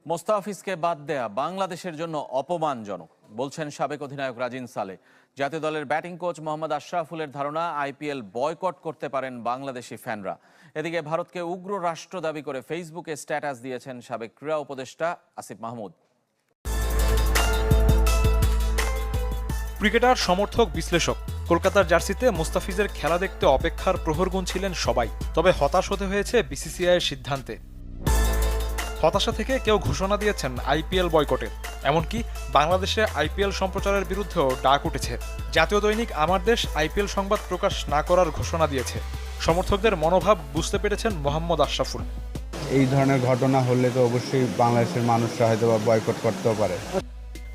মোস্তাফিজকে বাদ দেয়া বাংলাদেশের জন্য অপমানজনক বলছেন সাবেক অধিনায়ক রাজিন সালে। জাতীয় দলের ব্যাটিং কোচ মোহাম্মদ আশরাফুলের ধারণা আইপিএল বয়কট করতে পারেন বাংলাদেশি ফ্যানরা। এদিকে ভারতকে উগ্র রাষ্ট্র দাবি করে ফেসবুকে স্ট্যাটাস দিয়েছেন সাবেক ক্রীড়া উপদেষ্টা আসিফ মাহমুদ। ক্রিকেটার, সমর্থক, বিশ্লেষক, কলকাতার জার্সিতে মুস্তাফিজের খেলা দেখতে অপেক্ষার প্রহর গুনছিলেন সবাই। তবে হতাশ হতে হয়েছে বিসিসিআইয়ের সিদ্ধান্তে। হতাশা থেকে কেউ ঘোষণা দিয়েছেন আইপিএল বয়কটের। এমনকি বাংলাদেশে আইপিএল সম্প্রচারের বিরুদ্ধেও ডাক উঠেছে। জাতীয় দৈনিক আমার দেশ আইপিএল সংবাদ প্রকাশ না করার ঘোষণা দিয়েছে। সমর্থকদের মনোভাব বুঝতে পেরেছেন মোহাম্মদ আশরাফুল। এই ধরনের ঘটনা হলে তো অবশ্যই বাংলাদেশের মানুষরা হয়তো বয়কট করতেও পারে।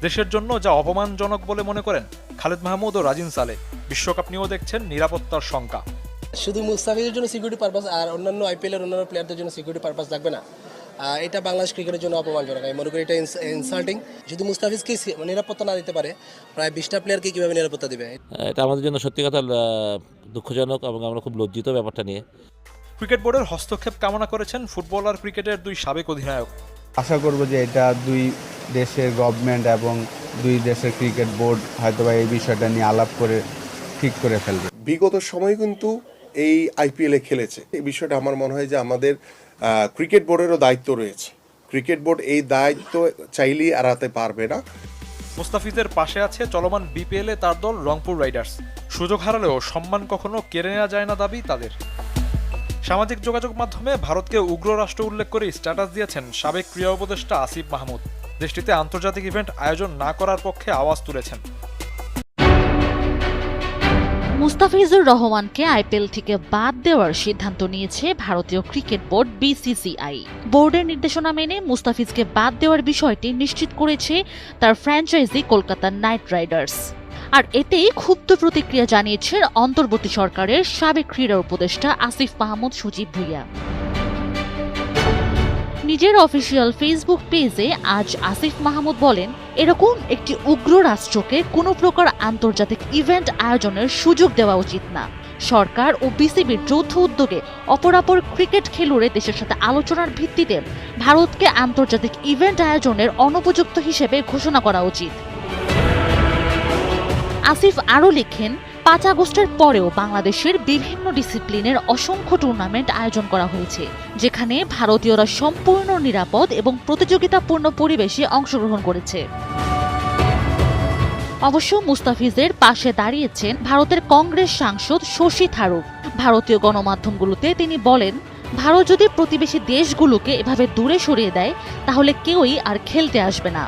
দেশের জন্য যা অপমানজনক বলে মনে করেন খালেদ মাহমুদ ও রাজিন সালে। বিশ্বকাপ নিয়েও দেখছেন নিরাপত্তার শঙ্কা। শুধু মুস্তাফিজের জন্য সিকিউরিটি পারপাস আর অন্যান্য আইপিএলের অন্যান্য প্লেয়ারদের জন্য সিকিউরিটি পারপাস থাকবে না। এটা বাংলাদেশ ক্রিকেটের জন্য অপমানজনক। আমি মনে করি এটা ইনসাল্টিং। যদি মুস্তাফিজকে নিরাপত্তা না দিতে পারে, প্রায় 20টা প্লেয়ারকে কীভাবে নিরাপত্তা দেবে? এটা আমাদের জন্য সত্যি কথা দুঃখজনক এবং আমরা খুব লজ্জিত ব্যাপারটা নিয়ে। ক্রিকেট বোর্ডের হস্তক্ষেপ কামনা করেছেন ফুটবল আর ক্রিকেটের দুই সাবেক অধিনায়ক। আশা করব যে এটা দুই দেশের গভর্নমেন্ট এবং দুই দেশের ক্রিকেট বোর্ড হয়তোবা এই বিষয়টা নিয়ে আলাপ করে ঠিক করে ফেলবে। বিগত সময় কিন্তু এই আইপিএলে খেলেছে। এই বিষয়টা আমার মনে হয় যে আমাদের ক্রিকেট বোর্ডেরও দায়িত্ব রয়েছে। ক্রিকেট বোর্ড এই দায়িত্ব চাইলেই এড়াতে পারবে না। মুস্তাফিজের পাশে আছে চলমান বিপিএলে তার দল রংপুর রাইডার্স। সুযোগ হারালেও সম্মান কখনো কেড়ে নেওয়া যায় না দাবি তাদের। সামাজিক যোগাযোগ মাধ্যমে ভারতকে উগ্র রাষ্ট্র উল্লেখ করে স্ট্যাটাস দিয়েছেন সাবেক ক্রীড়া উপদেষ্টা আসিফ মাহমুদ। দেশটিতে আন্তর্জাতিক ইভেন্ট আয়োজন না করার পক্ষে আওয়াজ তুলেছেন। মুস্তাফিজুর রহমানকে আইপিএল থেকে বাদ দেওয়ার সিদ্ধান্ত নিয়েছে ভারতীয় ক্রিকেট বোর্ড বিসিসিআই। বোর্ডের নির্দেশনা মেনে মুস্তাফিজকে বাদ দেওয়ার বিষয়টি নিশ্চিত করেছে তার ফ্র্যাঞ্চাইজি কলকাতা নাইট রাইডার্স। আর এতেই ক্ষুব্ধ প্রতিক্রিয়া জানিয়েছেন অন্তর্বর্তী সরকারের সাবেক ক্রীড়া উপদেষ্টা আসিফ মাহমুদ সজীব ভুইয়া। নিজের অফিসিয়াল ফেসবুক পেজে আজ আসিফ মাহমুদ বলেন, এরকম একটি উগ্র রাষ্ট্রকে কোনো প্রকার আন্তর্জাতিক ইভেন্ট আয়োজনের সুযোগ দেওয়া উচিত না। সরকার ও বিসিবির যৌথ উদ্যোগে অপরাপর ক্রিকেট খেলুড়ে দেশের সাথে আলোচনার ভিত্তিতে ভারতকে আন্তর্জাতিক ইভেন্ট আয়োজনের অনুপযুক্ত হিসেবে ঘোষণা করা উচিত। আসিফ আরও লিখেন, 5 আগস্টের পরেও বাংলাদেশের বিভিন্ন ডিসিপ্লিনের অসংখ্য টুর্নামেন্ট আয়োজন করা হয়েছে, যেখানে ভারতীয়রা সম্পূর্ণ নিরাপদ এবং প্রতিযোগিতাপূর্ণ পরিবেশে অংশগ্রহণ করেছে। অবশ্য মুস্তাফিজের পাশে দাঁড়িয়েছেন ভারতের কংগ্রেস সাংসদ শশী থারুর। ভারতীয় গণমাধ্যমগুলোতে তিনি বলেন, ভারত যদি প্রতিবেশী দেশগুলোকে এভাবে দূরে সরিয়ে দেয় তাহলে কেউই আর খেলতে আসবে না।